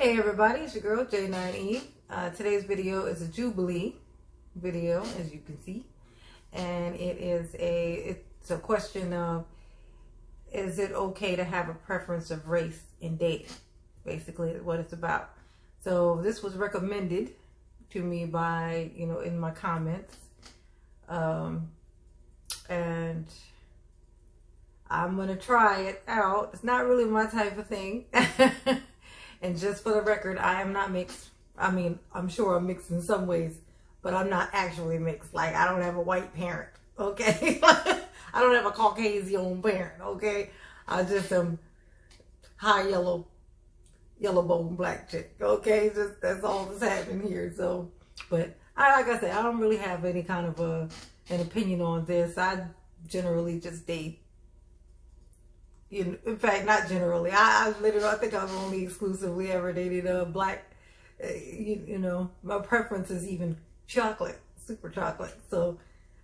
Hey everybody, it's your girl J9E. Today's video is a Jubilee video, as you can see, and it's a question of, is it okay to have a preference of race in dating? Basically, is what it's about. So this was recommended to me by, in my comments, and I'm gonna try it out. It's not really my type of thing. And just for the record, I am not mixed. I mean, I'm sure I'm mixed in some ways, but I'm not actually mixed. Like, I don't have a white parent, okay? I don't have a Caucasian parent, okay? I just am high yellow bone black chick, okay? Just that's all that's happening here. So, but like I said, I don't really have any kind of an opinion on this. I generally just date. In fact, not generally. I think I've only exclusively ever dated black. My preference is even chocolate, super chocolate. So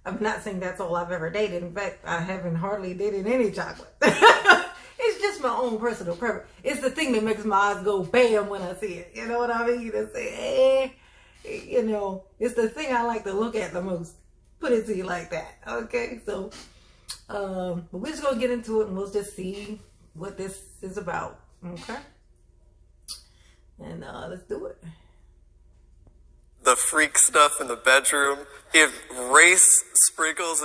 I'm not saying that's all I've ever dated. In fact, I haven't hardly dated any chocolate. It's just my own personal preference. It's the thing that makes my eyes go bam when I see it. You know what I mean? To say, it's the thing I like to look at the most. Put it to you like that. Okay, so. But we're just gonna get into it and we'll just see what this is about. Okay, and let's do it. The freak stuff in the bedroom. If race sprinkles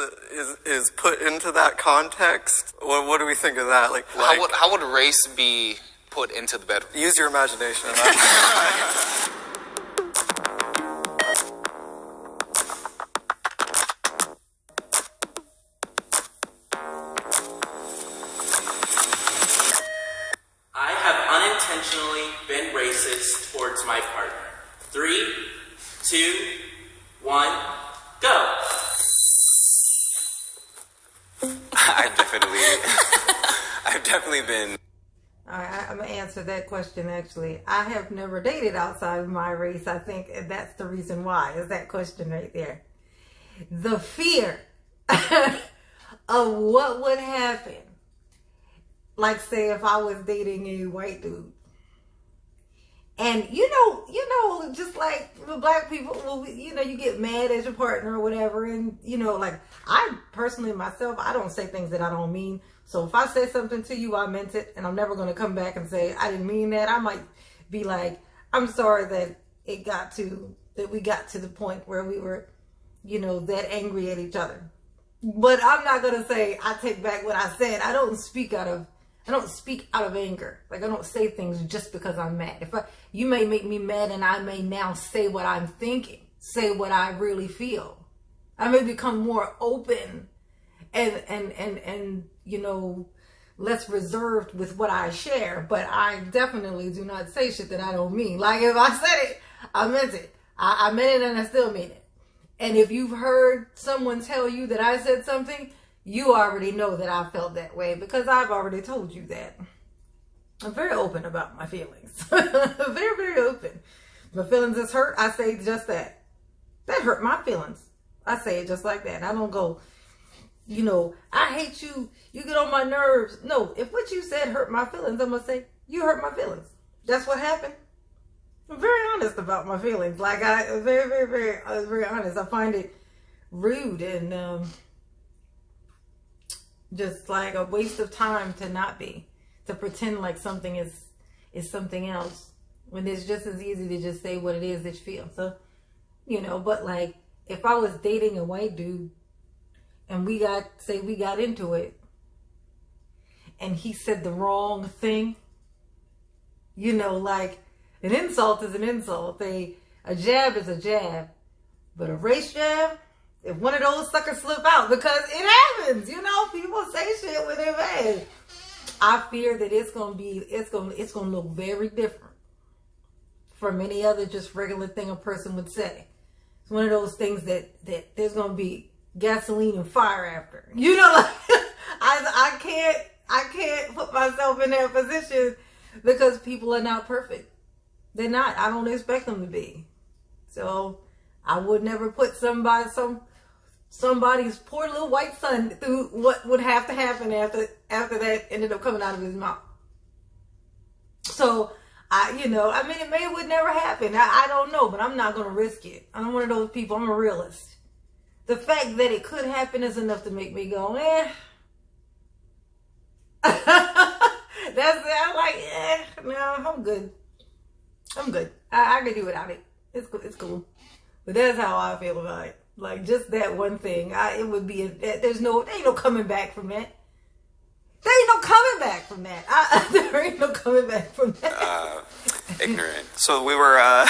is put into that context, what do we think of that? Like how would race be put into the bedroom? Use your imagination. On that. Intentionally been racist towards my partner. 3, 2, 1, go. I've definitely been. All right, I'm gonna answer that question. Actually, I have never dated outside of my race. I think that's the reason why. Is that question right there? The fear of what would happen. Like, say, if I was dating a white dude. And, just like with black people, well, you get mad at your partner or whatever. And, like, I personally, myself, I don't say things that I don't mean. So if I say something to you, I meant it. And I'm never going to come back and say, I didn't mean that. I might be like, I'm sorry that we got to the point where we were, that angry at each other. But I'm not going to say, I take back what I said. I don't speak out of anger. Like, I don't say things just because I'm mad. You may make me mad and I may now say what I'm thinking, say what I really feel. I may become more open and less reserved with what I share, but I definitely do not say shit that I don't mean. Like, if I said it, I meant it. I meant it and I still mean it. And if you've heard someone tell you that I said something, you already know that I felt that way because I've already told you that. I'm very open about my feelings. Very, very open. My feelings is hurt, I say just that. That hurt my feelings. I say it just like that. I don't go, I hate you. You get on my nerves. No, if what you said hurt my feelings, I'm going to say, you hurt my feelings. That's what happened. I'm very honest about my feelings. Like, I'm very honest. I find it rude and, just like a waste of time to pretend like something is something else when it's just as easy to just say what it is that you feel. So, but like, if I was dating a white dude and we got into it and he said the wrong thing, like, an insult is an insult. A jab is a jab, but a race jab, if one of those suckers slip out, because it happens, people say shit when they're mad. I fear that it's gonna look very different from any other just regular thing a person would say. It's one of those things that there's gonna be gasoline and fire after. Like, I can't put myself in that position because people are not perfect. They're not. I don't expect them to be. So I would never put somebody's poor little white son through what would have to happen after that ended up coming out of his mouth. So I mean, it would never happen. I don't know, but I'm not going to risk it. I'm one of those people. I'm a realist. The fact that it could happen is enough to make me go, eh. I'm like, no, I'm good. I'm good. I can do without it. It's cool. But that's how I feel about it. Like, just that one thing. It would be, there ain't no coming back from that. There ain't no coming back from that. There ain't no coming back from that. Ignorant. So we were, I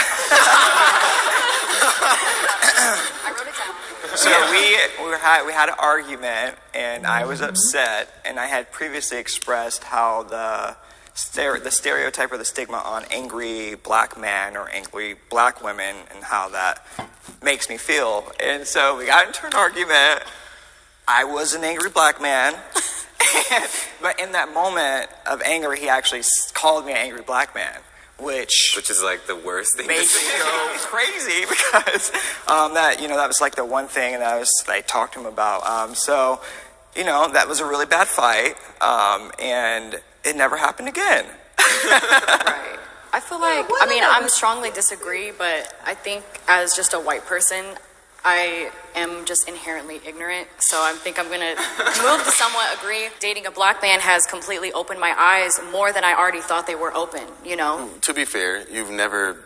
wrote it down. So we had an argument, and I was upset, and I had previously expressed how the stereotype or the stigma on angry black men or angry black women and how that makes me feel. And so we got into an argument. I was an angry black man, but in that moment of anger, he actually called me an angry black man. Which is like the worst thing made to me say. go crazy because that was like the one thing that I talked to him about. So that was a really bad fight, and it never happened again. Right. I feel like, I'm strongly disagree, but I think as just a white person, I am just inherently ignorant, so I think I'm going to move to somewhat agree. Dating a black man has completely opened my eyes more than I already thought they were open, To be fair, you've never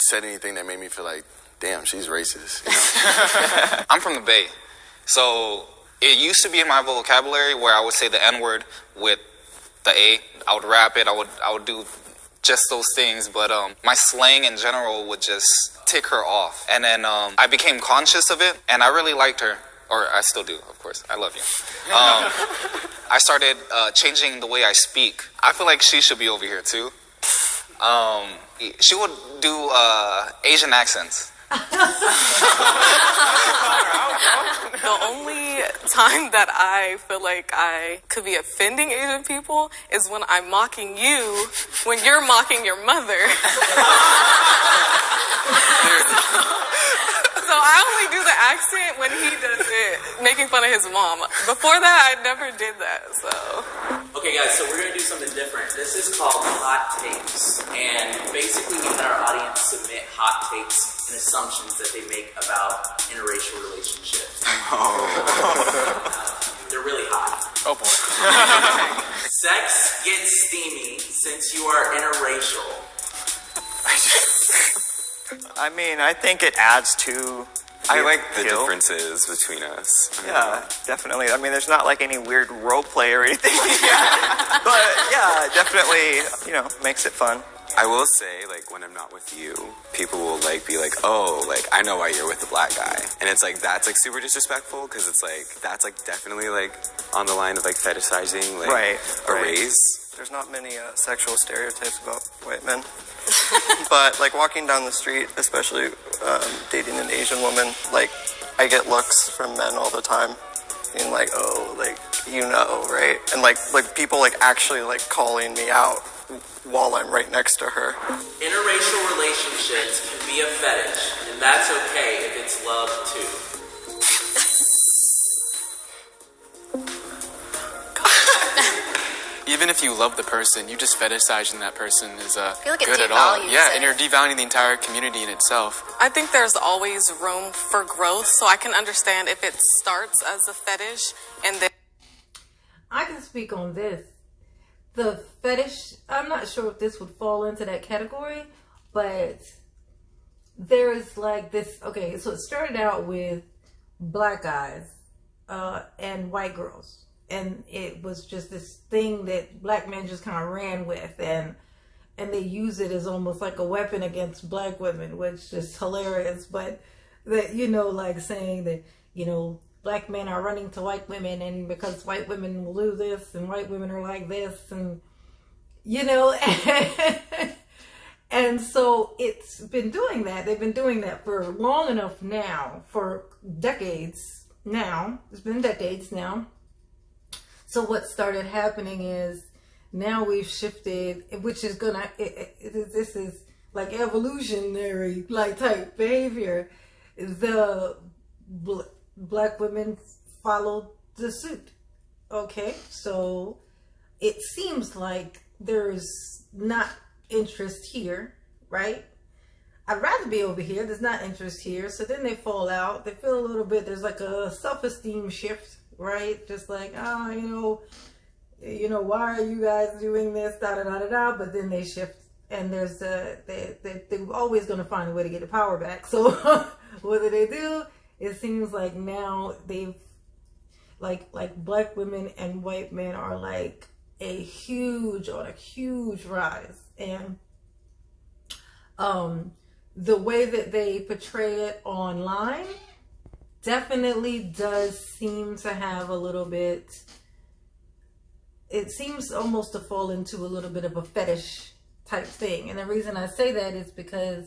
said anything that made me feel like, damn, she's racist. I'm from the Bay, so it used to be in my vocabulary where I would say the N-word with the A. I would rap it. I would do just those things, but my slang in general would just tick her off. And then I became conscious of it, and I really liked her. Or I still do, of course. I love you. I started changing the way I speak. I feel like she should be over here, too. She would do Asian accents. The only time that I feel like I could be offending Asian people is when I'm mocking you when you're mocking your mother. So I only do the accent when he does it, making fun of his mom. Before that, I never did that, so. Okay, guys, so we're going to do something different. This is called hot takes. And basically, we let our audience submit hot takes and assumptions that they make about interracial relationships. They're really hot. Oh, boy. Sex gets steamy since you are interracial. I think it adds to. I like the differences between us. Yeah, definitely. There's not like any weird role play or anything. But yeah, it definitely, makes it fun. I will say, like, when I'm not with you, people will, like, be like, oh, like, I know why you're with the black guy. And it's, like, that's, like, super disrespectful, because it's, like, that's, like, definitely, like, on the line of, like, fetishizing, like, a race. There's not many sexual stereotypes about white men. But, like, walking down the street, especially dating an Asian woman, like, I get looks from men all the time. Being like, oh, like, right? And, like people, like, actually, like, calling me out while I'm right next to her. Interracial relationships can be a fetish, and that's okay if it's love, too. Even if you love the person, you just fetishizing that person is like good at all. Yeah, and you're devaluing the entire community in itself. I think there's always room for growth, so I can understand if it starts as a fetish and then... I can speak on this. The fetish, I'm not sure if this would fall into that category, but there is like this, okay, so it started out with black guys and white girls. And it was just this thing that black men just kind of ran with, and they use it as almost like a weapon against black women, which is hilarious. But that, like saying that, black men are running to white women, and because white women will do this, and white women are like this, and and so it's been doing that. They've been doing that for long enough now, for decades now. It's been decades now. So what started happening is now we've shifted, which is this is like evolutionary like type behavior. The black women followed the suit. Okay, so it seems like there's not interest here, right? I'd rather be over here. There's not interest here. So then they fall out. They feel a little bit, there's like a self-esteem shift, right? Just like, why are you guys doing this, da da da da da, but then they shift, and there's they're always going to find a way to get the power back. So what do? It seems like now they've like black women and white men are like on a huge rise, and the way that they portray it online definitely does seem to have a little bit, it seems almost to fall into a little bit of a fetish type thing. And the reason I say that is because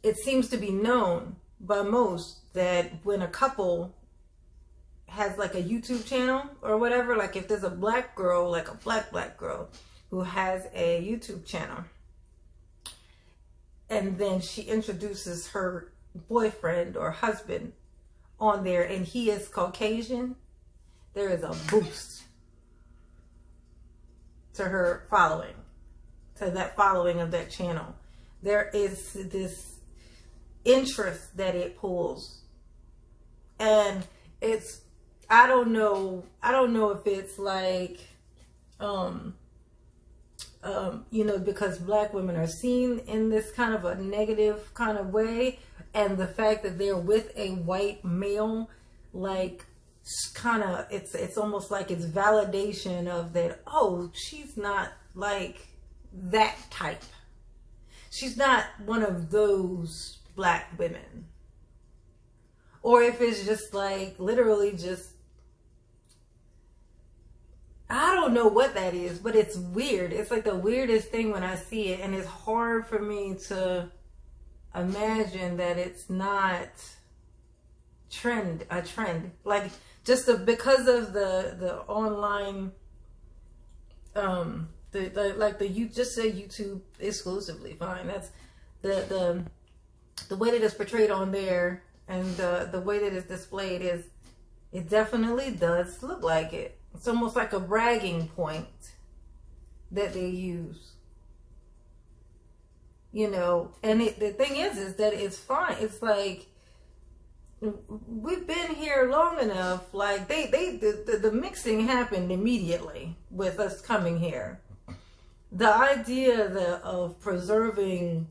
it seems to be known by most that when a couple has like a YouTube channel or whatever, like if there's a black girl, like a black girl who has a YouTube channel, and then she introduces her boyfriend or husband on there and he is Caucasian, there is a boost to her following, to that following of that channel. There is this interest that it pulls, and it's, I don't know if it's like because black women are seen in this kind of a negative kind of way, and the fact that they're with a white male, like kind of, it's almost like it's validation of that, oh, she's not like that type. She's not one of those black women. Or if it's just like literally just, I don't know what that is, but it's weird. It's like the weirdest thing when I see it, and it's hard for me to imagine that it's not a trend. Like just because of the online, you just say YouTube exclusively, fine. That's the way that it's portrayed on there, and the way that it's displayed is, it definitely does look like it. It's almost like a bragging point that they use, and the thing is that it's fine. It's like, we've been here long enough. Like the mixing happened immediately with us coming here. The idea of preserving,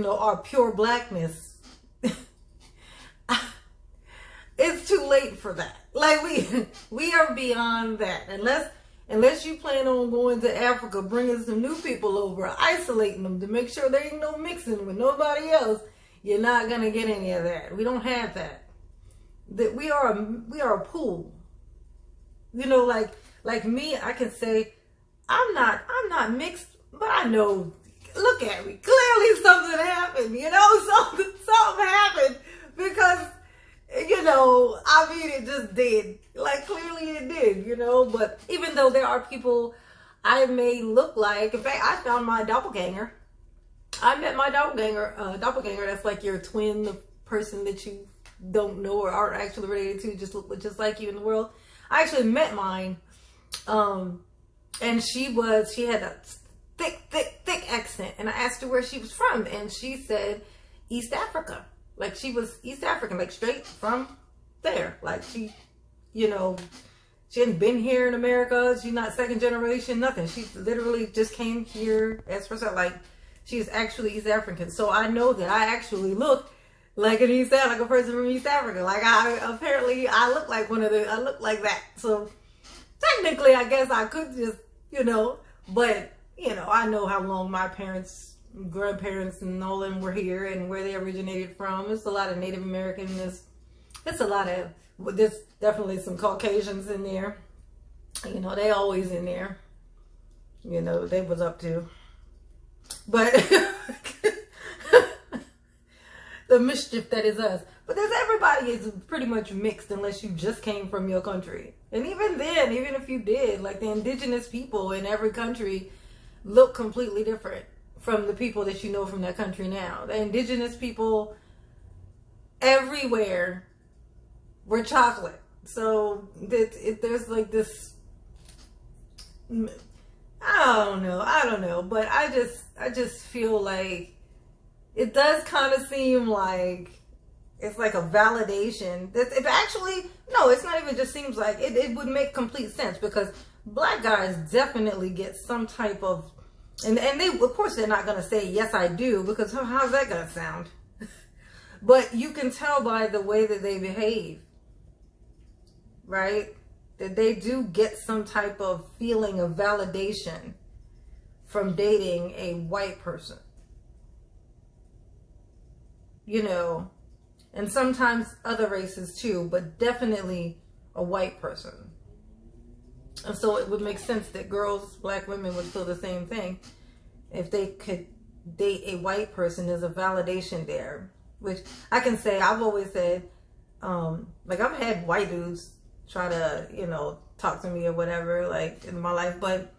our pure blackness, it's too late for that. Like we are beyond that. Unless you plan on going to Africa, bringing some new people over, isolating them to make sure there ain't no mixing with nobody else, you're not gonna get any of that. We don't have that. That we are a pool. Like me, I can say I'm not mixed, but I know. Look at me. Clearly something happened. Something happened because. It just did. Like, clearly it did, But even though there are people I may look like, in fact, I found my doppelganger. I met my doppelganger. That's like your twin, the person that you don't know or aren't actually related to, just look just like you in the world. I actually met mine, and she had a thick accent, and I asked her where she was from, and she said East Africa. Like, she was East African, like straight from there. Like, she hadn't been here in America. She's not second generation, nothing. She literally just came here as herself. Like, she's actually East African. So I know that I actually look like an like a person from East Africa. Like, I look like I look like that. So technically, I guess I could just, but, I know how long my grandparents and all of them were here and where they originated from. It's a lot of Native Americanness. It's a lot of, there's definitely some Caucasians in there. They always in there. They was up to. But the mischief that is us. But everybody is pretty much mixed unless you just came from your country. And even then, even if you did, like the indigenous people in every country look completely different from the people that you know from that country now. The indigenous people everywhere were chocolate. So there's like this, I don't know, but I just feel like it does kind of seem like it's like a validation. It actually, no, it's not even just seems like it would make complete sense, because black guys definitely get some type of, and they, of course, they're not going to say, yes, I do, because how's that going to sound? But you can tell by the way that they behave, right? That they do get some type of feeling of validation from dating a white person. You know, and sometimes other races too, but definitely a white person. And so it would make sense that girls, black women, would feel the same thing if they could date a white person. There's a validation there, which I can say, I've always said, like, I've had white dudes try to, you know, talk to me or whatever, like, in my life, but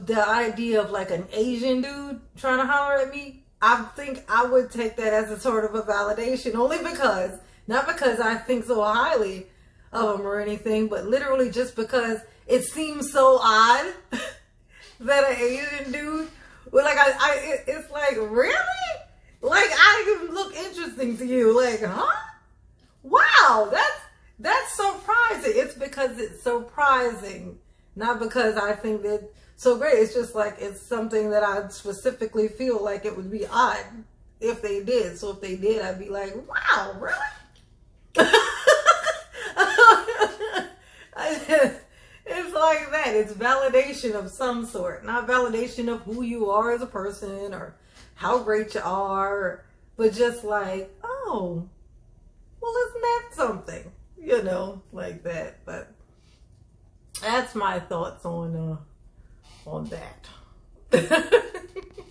the idea of like an Asian dude trying to holler at me, I think I would take that as a sort of a validation, only because, not because I think so highly of him or anything, but literally just because it seems so odd that an Asian dude, well, like, it's like, really? Like, I even look interesting to you, like, huh? Wow, that's surprising. It's because it's surprising, not because I think that so great. It's just like, it's something that I specifically feel like it would be odd if they did. So if they did, I'd be like, wow, really? It's like that. It's validation of some sort, not validation of who you are as a person or how great you are, but just like, oh, well, isn't that something? You know, like that. But that's my thoughts on that.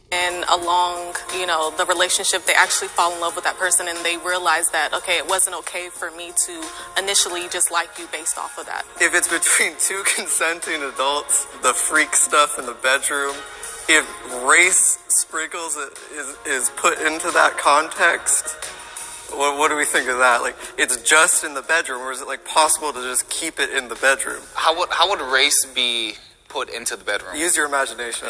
And along, you know, the relationship, they actually fall in love with that person, and they realize that, okay, it wasn't okay for me to initially just like you based off of that. If it's between two consenting adults, the freak stuff in the bedroom, if race sprinkles is put into that context, what do we think of that? Like, it's just in the bedroom, or is it like possible to just keep it in the bedroom? How would race be put into the bedroom? Use your imagination.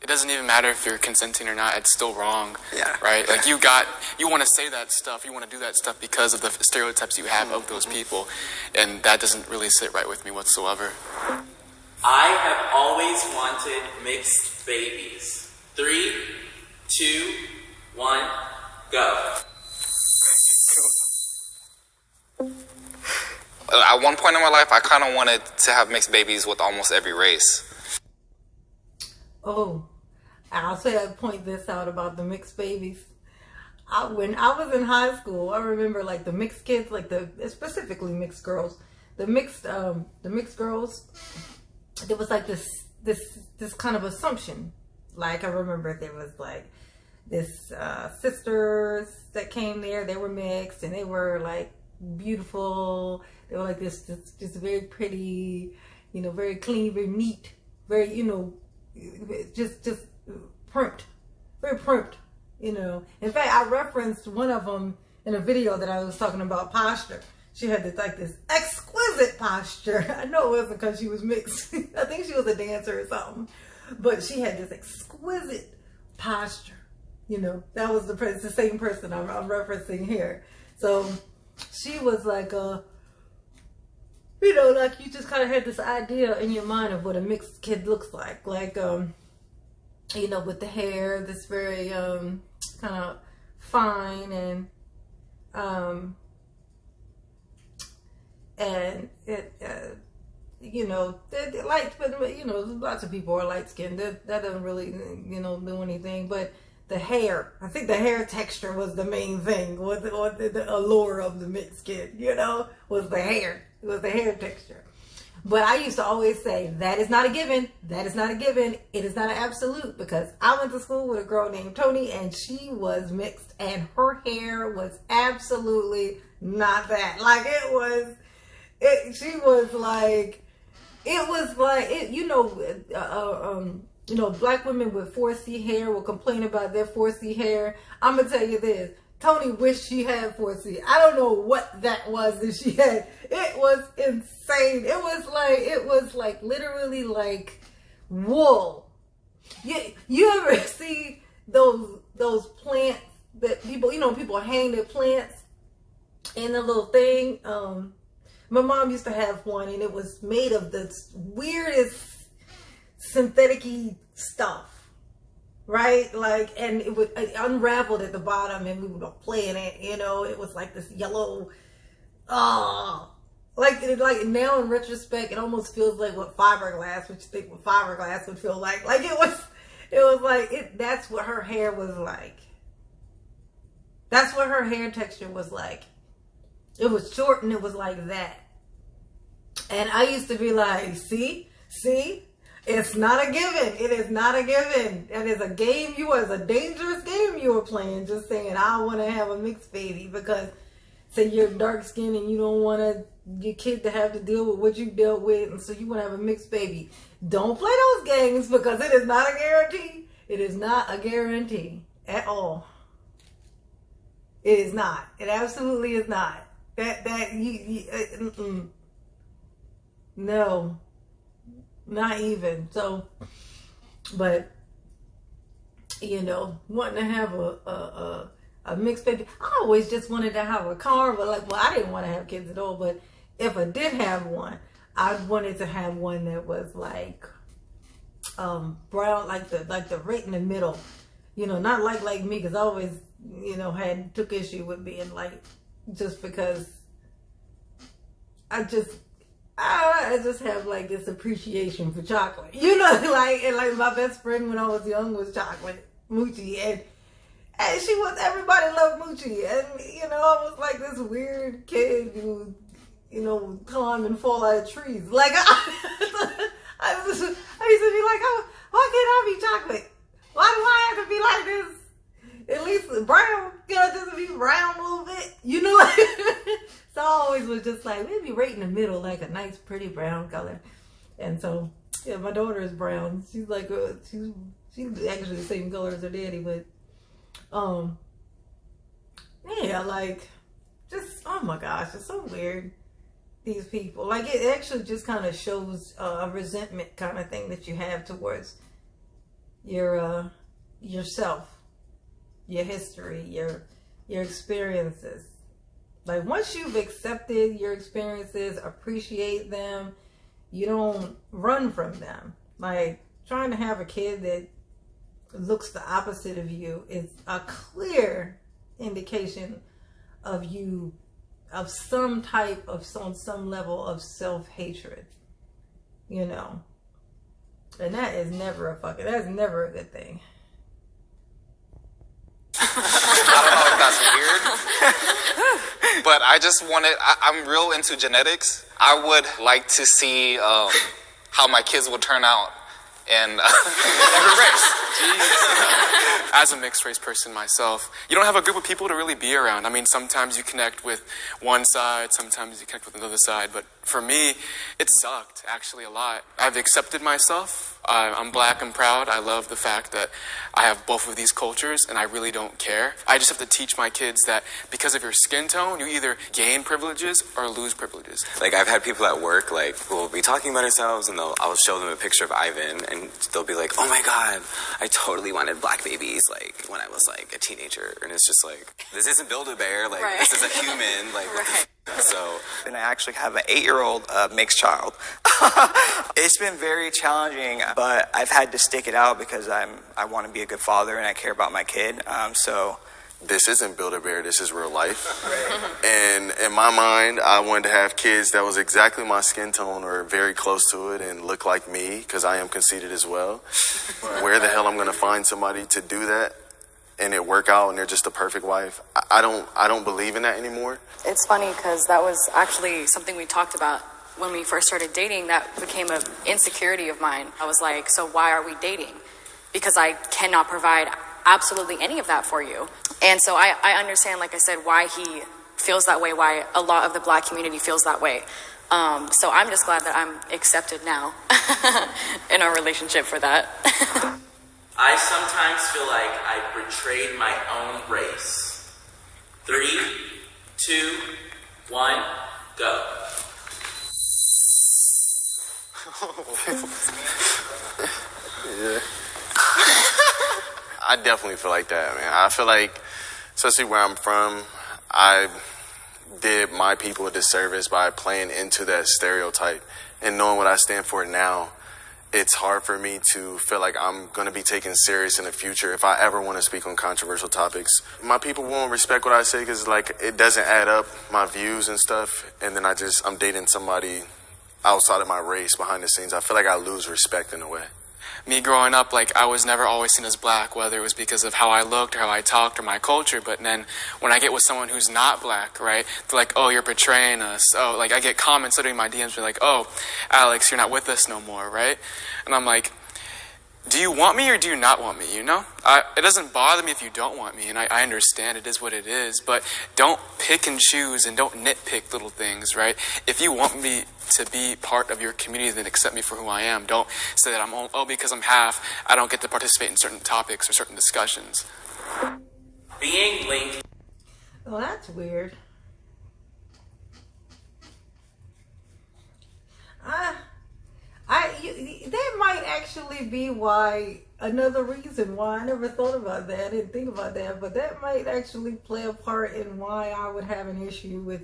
It doesn't even matter if you're consenting or not. It's still wrong. Yeah. Right? Like, you want to say that stuff. You want to do that stuff because of the stereotypes you have of those people. And that doesn't really sit right with me whatsoever. I have always wanted mixed babies. 3, 2, 1, go. At one point in my life, I kind of wanted to have mixed babies with almost every race. Oh, I'll say I point this out about the mixed babies. When I was in high school, I remember like the mixed kids, like specifically mixed girls, the mixed girls. There was like this kind of assumption. Like, I remember there was like this sisters that came there. They were mixed and they were like beautiful. They were like this just very pretty, you know, very clean, very neat, very, you know, just primped, very primped, you know. In fact, I referenced one of them in a video that I was talking about posture. She had this like this exquisite posture. I know it wasn't because she was mixed. I think she was a dancer or something, but she had this exquisite posture. You know, that was the same person I'm referencing here. So she was like you know, like you just kind of had this idea in your mind of what a mixed kid looks like you know, with the hair that's very kind of fine and it you know, light, but you know, lots of people are light skinned. That doesn't really, you know, do anything. But the hair, I think the hair texture was the main thing, or the allure of the mixed kid, you know, was the hair. It was the hair texture. But I used to always say, that is not a given. That is not a given. It is not an absolute, because I went to school with a girl named Tony and she was mixed and her hair was absolutely not that. Like, she was like, it was like, you know, black women with 4C hair will complain about their 4C hair. I'm going to tell you this. Tony wished she had 4C. I don't know what that was that she had. It was insane. It was like literally like wool. You ever see those plants that people hang their plants in a little thing? My mom used to have one, and it was made of the weirdest synthetic-y stuff, right? Like, and it unraveled at the bottom, and we would play in it. It was like this yellow. Like now in retrospect, it almost feels like what fiberglass, which you think what fiberglass would feel like. Like it was like that's what her hair was like. That's what her hair texture was like. It was short and it was like that. And I used to be like, see, it's not a given. It is not a given. That is a game. It's a dangerous game you were playing. Just saying, I want to have a mixed baby because say you're dark skinned and you don't want your kid to have to deal with what you dealt with, and so you want to have a mixed baby. Don't play those games because it is not a guarantee. It is not a guarantee at all. It is not. It absolutely is not. No, not even. So, but wanting to have a mixed baby. I always just wanted to have a car, but I didn't want to have kids at all. But if I did have one, I wanted to have one that was like brown, like the right in the middle. Not like me, because I always took issue with being light, just because I just have like this appreciation for chocolate. And my best friend when I was young was chocolate, Moochie, and she was, everybody loved Moochie, and I was like this weird kid who would climb and fall out of trees. Like I used to be like, oh, why can't I be chocolate? Why do I have to be like this? At least brown, just be brown a little bit, So I always was just like, maybe right in the middle, like a nice, pretty brown color. And so, yeah, my daughter is brown. She's like, she's actually the same color as her daddy, but, yeah, like, just, oh my gosh, it's so weird, these people. Like, it actually just kind of shows a resentment kind of thing that you have towards yourself, your history, your experiences. Like, once you've accepted your experiences, appreciate them, you don't run from them. Like, trying to have a kid that looks the opposite of you is a clear indication of you, of some type of, on some level of self-hatred, And that is never that's never a good thing. I don't know if that's weird, but I just I'm real into genetics. I would like to see how my kids would turn out in every race. As a mixed race person myself, you don't have a group of people to really be around. I mean, sometimes you connect with one side, sometimes you connect with another side, but for me, it sucked actually a lot. I've accepted myself. I'm black and proud. I love the fact that I have both of these cultures, and I really don't care. I just have to teach my kids that because of your skin tone, you either gain privileges or lose privileges. Like, I've had people at work, like, who will be talking about themselves, and I'll show them a picture of Ivan, and they'll be like, oh my God, I totally wanted black babies, like, when I was, like, a teenager. And it's just like, this isn't Build-A-Bear, like, right. This is a human, like, right. So. And I actually have an 8-year-old mixed child. It's been very challenging, but I've had to stick it out because I want to be a good father and I care about my kid. So this isn't Build-A-Bear, this is real life. Right. And in my mind, I wanted to have kids that was exactly my skin tone or very close to it and look like me, because I am conceited as well. Where the hell I'm going to find somebody to do that and it work out and they're just the perfect wife? I don't believe in that anymore. It's funny because that was actually something we talked about when we first started dating. That became an insecurity of mine. I was like, so why are we dating? Because I cannot provide absolutely any of that for you. And so I understand, like I said, why he feels that way, why a lot of the black community feels that way. So I'm just glad that I'm accepted now in our relationship for that. I sometimes feel like I betrayed my own race. 3, 2, 1, go. Yeah. I definitely feel like that, man. I feel like, especially where I'm from, I did my people a disservice by playing into that stereotype. And knowing what I stand for now, it's hard for me to feel like I'm going to be taken serious in the future if I ever want to speak on controversial topics. My people won't respect what I say because, like, it doesn't add up, my views and stuff. And then I'm dating somebody outside of my race behind the scenes. I feel like I lose respect in a way. Me growing up, like, I was never always seen as black, whether it was because of how I looked or how I talked or my culture. But then when I get with someone who's not black, right, they're like, oh, you're betraying us. Oh, like, I get comments literally in my DMs being like, oh, Alex, you're not with us no more, right? And I'm like, do you want me or do you not want me, you know? It doesn't bother me if you don't want me, and I understand it is what it is, but don't pick and choose and don't nitpick little things, right? If you want me to be part of your community, then accept me for who I am. Don't say that because I'm half, I don't get to participate in certain topics or certain discussions. Being linked. Oh, that's weird. That might actually be another reason why I never thought about that. I didn't think about that, but that might actually play a part in why I would have an issue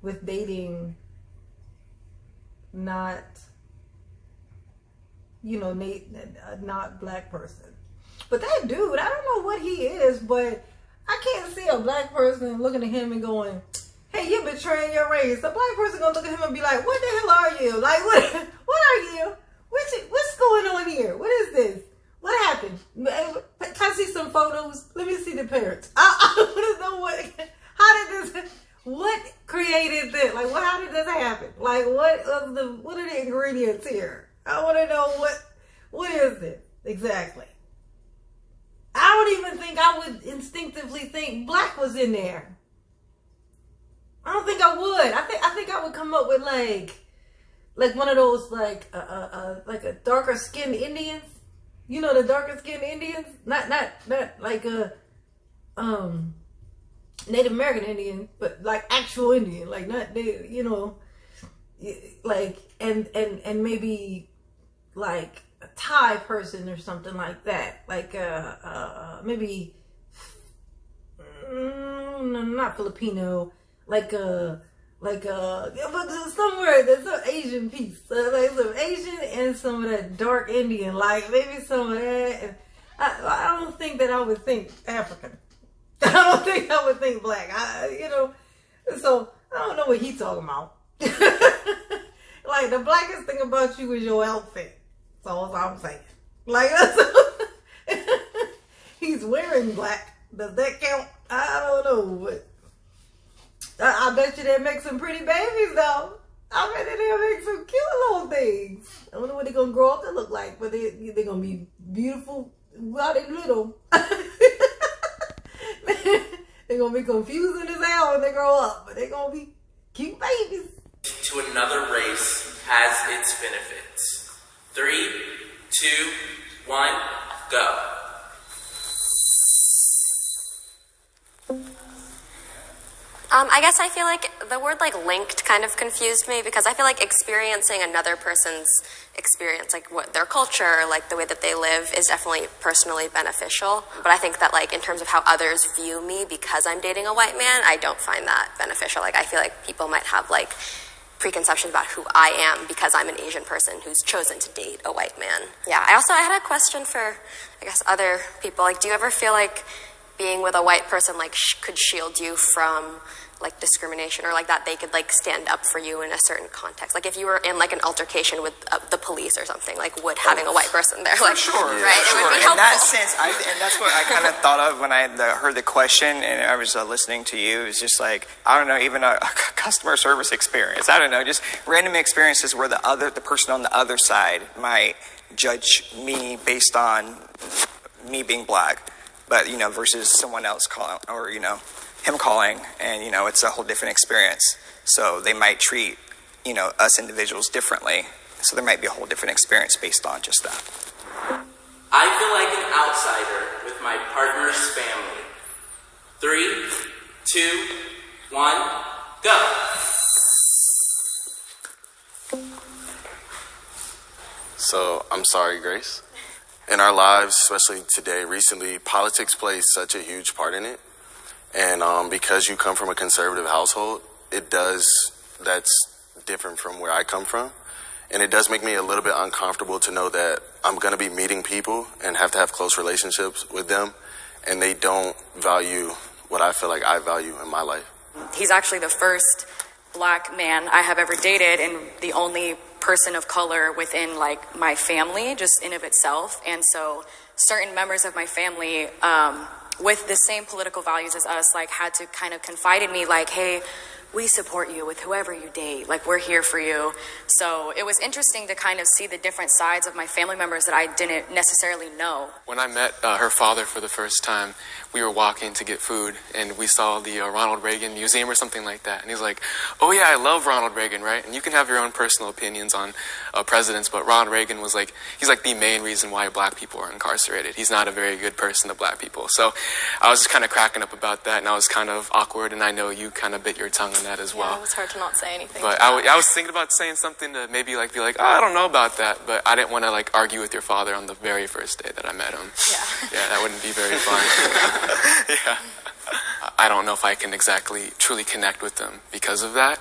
with dating not, not black person. But that dude, I don't know what he is, but I can't see a black person looking at him and going, hey, you're betraying your race. A black person gonna look at him and be like, what the hell are you? Like, what are you? What's going on here? What is this? What happened? Can I see some photos? Let me see the parents. I want to know what created this? Like, how did this happen? Like, what are the ingredients here? I want to know what is it exactly? I don't even think I would instinctively think black was in there. I don't think I would. I think I would come up with like one of those like a darker skinned Indians. You know, the darker skinned Indians, not like Native American Indian, but like actual Indian, like not like and maybe like a Thai person or something like that, like maybe not Filipino. Like somewhere there's some Asian piece, like some Asian and some of that dark Indian, like maybe some of that. And I don't think that I would think African. I don't think I would think black. So I don't know what he's talking about. Like the blackest thing about you is your outfit. That's all I'm saying. Like he's wearing black. Does that count? I don't know, but. I bet you they make some pretty babies, though. I bet they'll make some cute little things. I don't know what they're going to grow up to look like, but they're going to be beautiful while they're little. They're going to be confusing as hell when they grow up, but they're going to be cute babies. To another race has its benefits. 3, 2, 1, go. I guess I feel like the word like linked kind of confused me because I feel like experiencing another person's experience, like what their culture, like the way that they live is definitely personally beneficial. But I think that like in terms of how others view me because I'm dating a white man, I don't find that beneficial. Like I feel like people might have like preconceptions about who I am because I'm an Asian person who's chosen to date a white man. Yeah, I had a question for, I guess, other people. Like, do you ever feel like being with a white person like could shield you from like discrimination, or like that they could like stand up for you in a certain context? Like if you were in like an altercation with the police or something, like would having a white person there, like sure, right? Sure. It would be In helpful. that sense, and that's what I kind of thought of when I heard the question and I was listening to you. It's just like, I don't know, even a customer service experience. I don't know, just random experiences where the person on the other side might judge me based on me being black, but versus someone else calling, or him calling, and it's a whole different experience. So they might treat us individuals differently. So there might be a whole different experience based on just that. I feel like an outsider with my partner's family. 3, 2, 1, go. So I'm sorry, Grace. in our lives, especially today, recently, politics plays such a huge part in it. And because you come from a conservative household, that's different from where I come from. And it does make me a little bit uncomfortable to know that I'm going to be meeting people and have to have close relationships with them, and they don't value what I feel like I value in my life. He's actually the first black man I have ever dated and the only person of color within like my family just in of itself. And so certain members of my family with the same political values as us like had to kind of confide in me like, hey, we support you with whoever you date. Like, we're here for you. So it was interesting to kind of see the different sides of my family members that I didn't necessarily know. When I met her father for the first time, we were walking to get food, and we saw the Ronald Reagan Museum or something like that. And he's like, oh yeah, I love Ronald Reagan, right? And you can have your own personal opinions on presidents, but Ronald Reagan was like, he's like the main reason why black people are incarcerated. He's not a very good person to black people. So I was just kind of cracking up about that, and I was kind of awkward, and I know you kind of bit your tongue on that as well. Yeah, it was hard to not say anything. But I was thinking about saying something to maybe like be like, oh, I don't know about that, but I didn't want to like argue with your father on the very first day that I met him. Yeah. Yeah, that wouldn't be very fun. Yeah. I don't know if I can exactly truly connect with him because of that.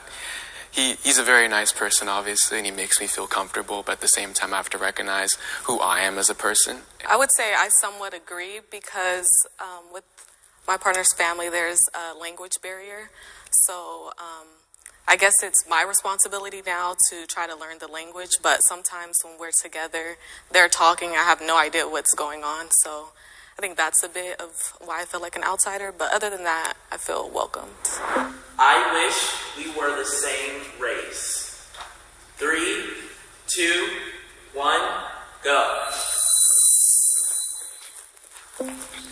He's a very nice person, obviously, and he makes me feel comfortable, but at the same time I have to recognize who I am as a person. I would say I somewhat agree because with my partner's family, there's a language barrier. So I guess it's my responsibility now to try to learn the language, but sometimes when we're together, they're talking, I have no idea what's going on. So I think that's a bit of why I feel like an outsider, but other than that, I feel welcomed. I wish we were the same race. 3, 2, 1, go.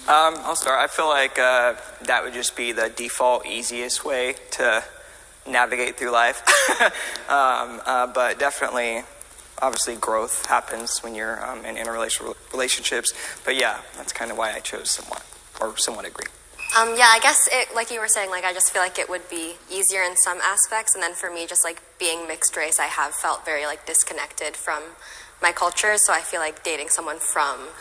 I'll start. I feel like that would just be the default easiest way to navigate through life. But definitely, obviously, growth happens when you're in interracial relationships. But yeah, that's kind of why I chose somewhat agree. Yeah, I guess like you were saying, like I just feel like it would be easier in some aspects, and then for me, just like being mixed race, I have felt very like disconnected from my culture, so I feel like dating someone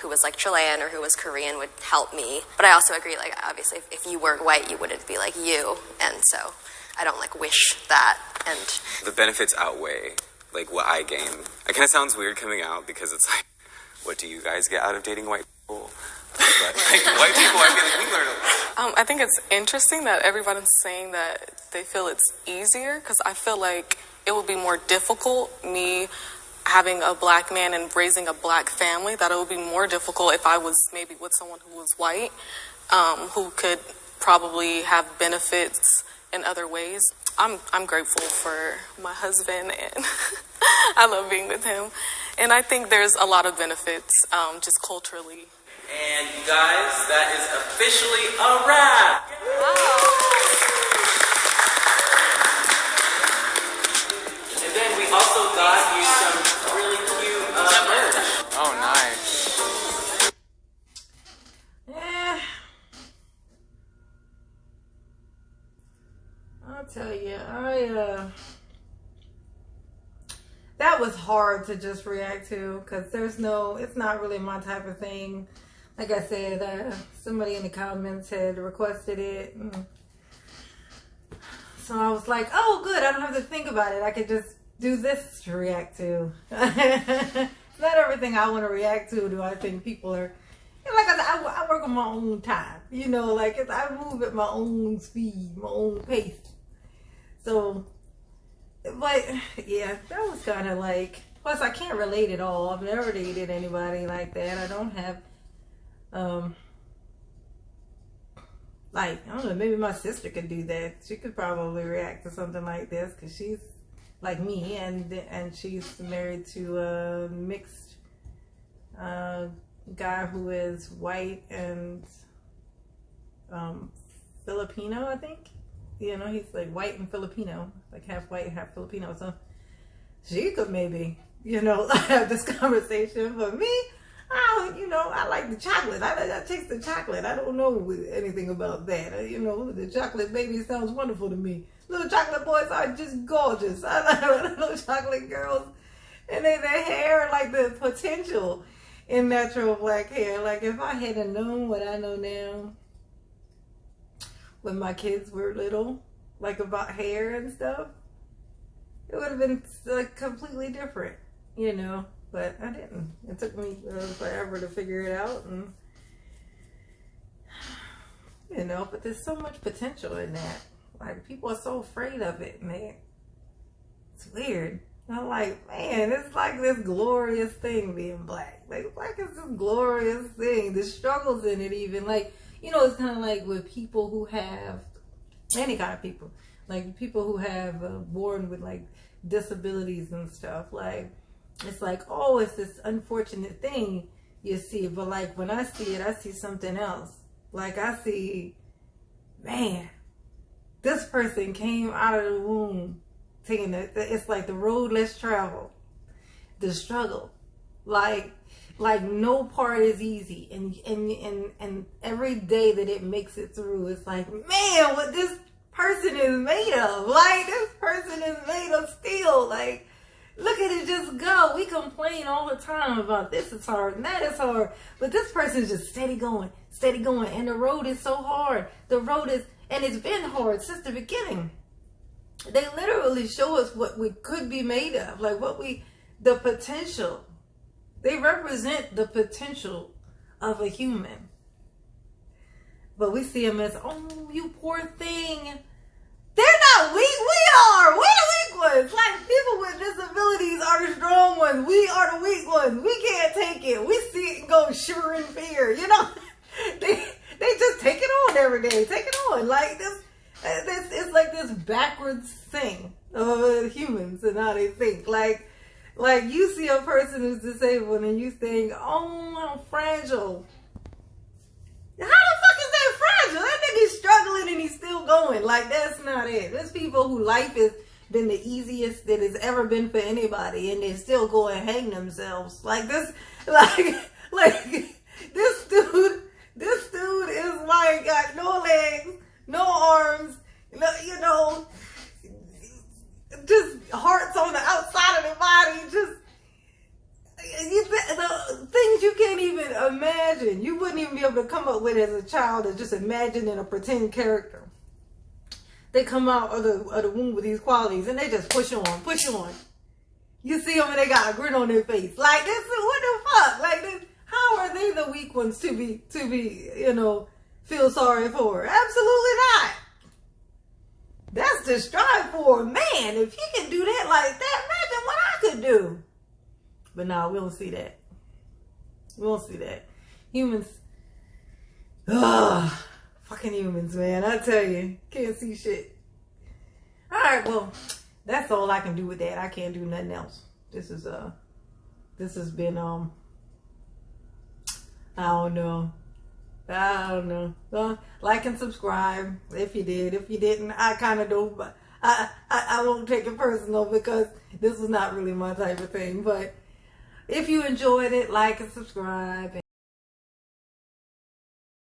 who was like Chilean or who was Korean would help me. But I also agree, like obviously if you weren't white, you wouldn't be like you, and so I don't like wish that. And the benefits outweigh like what I gain. It kind of sounds weird coming out because it's like, what do you guys get out of dating white people? But like, white people, I feel like we learn a lot. I think it's interesting that everybody's saying that they feel it's easier because I feel like it would be more difficult, me having a black man and raising a black family, that it would be more difficult if I was maybe with someone who was white, who could probably have benefits in other ways. I'm grateful for my husband, and I love being with him. And I think there's a lot of benefits just culturally. And you guys, that is officially a wrap. And then we also got you some really cute merch. Oh, nice. Yeah. I'll tell you, that was hard to just react to because it's not really my type of thing. Like I said, somebody in the comments had requested it. So I was like, oh, good. I don't have to think about it. I could just do this to react to. Not everything I want to react to do I think people are. Like I said, I work on my own time. You know, like I move at my own speed, my own pace. So, but yeah, that was kind of like. Plus, I can't relate at all. I've never dated anybody like that. I don't have. Like, I don't know, maybe my sister could do that. She could probably react to something like this because she's like me, and she's married to a mixed guy who is white and Filipino, I think. You know, he's like white and Filipino, like half white, half Filipino. So she could maybe, have this conversation. But me, I like the chocolate. I taste the chocolate. I don't know anything about that. The chocolate baby sounds wonderful to me. Little chocolate boys are just gorgeous. I love little chocolate girls. And their hair, like the potential. in natural black hair. Like, if I had known what I know now when my kids were little, like about hair and stuff, it would have been like completely different, you know. But I didn't. It took me forever to figure it out, and you know. But there's so much potential in that. Like, people are so afraid of it, man. It's weird. I'm like, man, it's like this glorious thing being black. Like, black is this glorious thing. The struggles in it, even, like, you know, it's kind of like with people who have any kind of people, like people who have born with like disabilities and stuff. Like, it's like, oh, it's this unfortunate thing you see, but like when I see it, I see something else. Like, I see, man, this person came out of the womb taking it's like the road less traveled, the struggle, like no part is easy, and every day that it makes it through, it's like, man, what this person is made of. Like, this person is made of steel. Like, look at it just go. We complain all the time about this is hard and that is hard, but this person is just steady going, and the road is so hard. The road is, and it's been hard since the beginning. They literally show us what we could be made of, like the potential. They represent the potential of a human. But we see them as, oh, you poor thing. They're not weak. We are. We're the weak ones. Like, people with disabilities are the strong ones. We are the weak ones. We can't take it. We see it and go shiver in fear. You know, they just take it on every day. Take it on. Like, this, it's like this backwards thing of humans and how they think. Like you see a person who's disabled and you think, oh, I'm fragile. How the fuck is that fragile? That nigga's struggling and he's still going. Like, that's not it. There's people who life has been the easiest that it's ever been for anybody, and they still go and hang themselves. Like this, like this dude is like got no legs, no arms, no, you know, just hearts on the outside of the body, just the things you can't even imagine. You wouldn't even be able to come up with as a child, as just imagining a pretend character. They come out of the womb with these qualities, and they just push on. You see them and they got a grin on their face. Like, this, what the fuck? Like, this, how are they the weak ones to be, you know, feel sorry for? Absolutely not. That's to strive for. Man, if you can do that like that, imagine what I could do. But no, we don't see that. We don't see that. Humans, fucking humans, man. I tell you, can't see shit. All right, well, that's all I can do with that. I can't do nothing else. This has been, I don't know. Well, like and subscribe if you did. If you didn't, I kind of don't, but I won't take it personal because this is not really my type of thing. But if you enjoyed it, like and subscribe.